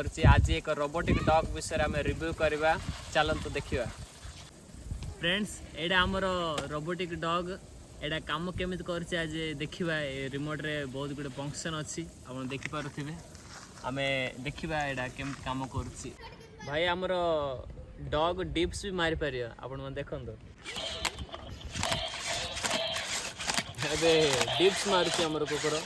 आज एक robotic dog विषय में रिव्यू करवा चलतु देखा फ्रेंड्स एडा आमर रोबोटिक डॉग एडा काम केमी कर आज देखा रिमोट रे बहुत गुड फंक्शन अच्छी आप देखिपे आम देखा एडा केमी काम कर भाई आमर डॉग डिप्स भी मारी पार आप देखो डिप्स मारुची आमर कुकुर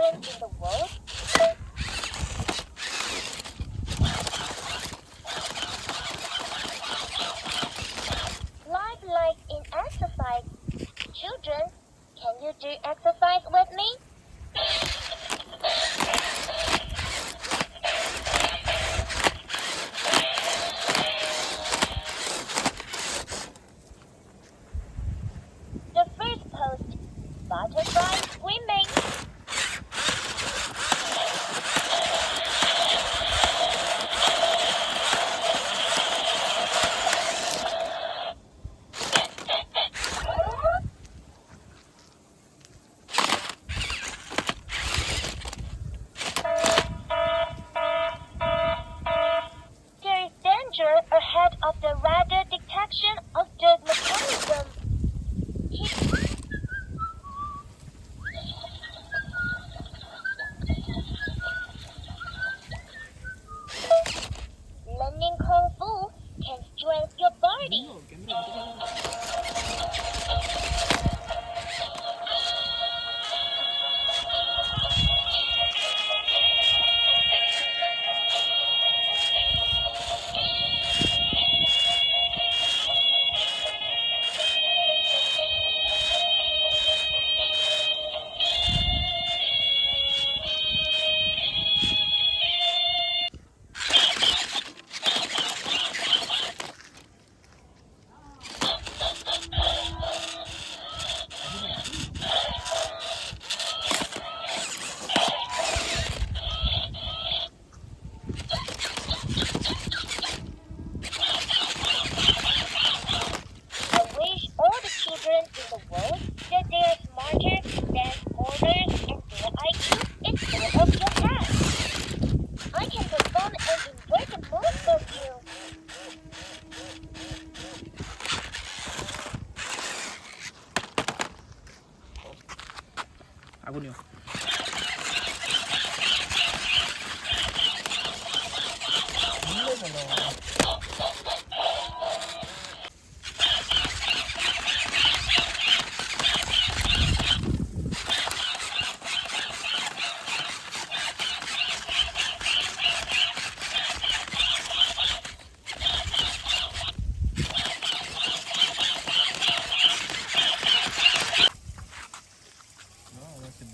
in the world. Life like in exercise. Children, can you do exercise with me? The first post, butterfly swimming. Ahead of the radar detection of the mechanism. Learning Kung Fu can strengthen your body. Agunyo.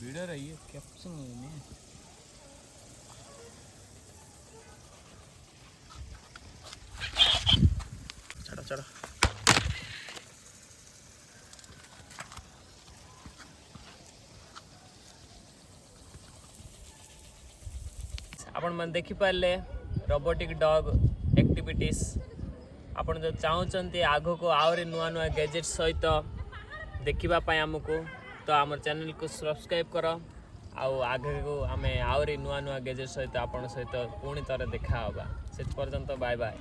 Video रही है caption नहीं चढ़ा चढ़ा आपण मन देखि पाले robotic dog activities आपण जो चाहते आग को आहरी नुआ नुआ गैजेट सहित देखा आमको तो आम चैनल को सब्सक्राइब कर आगे को आम आहरी नुआ नुआ गैजेट सहित आपण सहित पुणी थरे देखा से पर्यंत बाय बाय।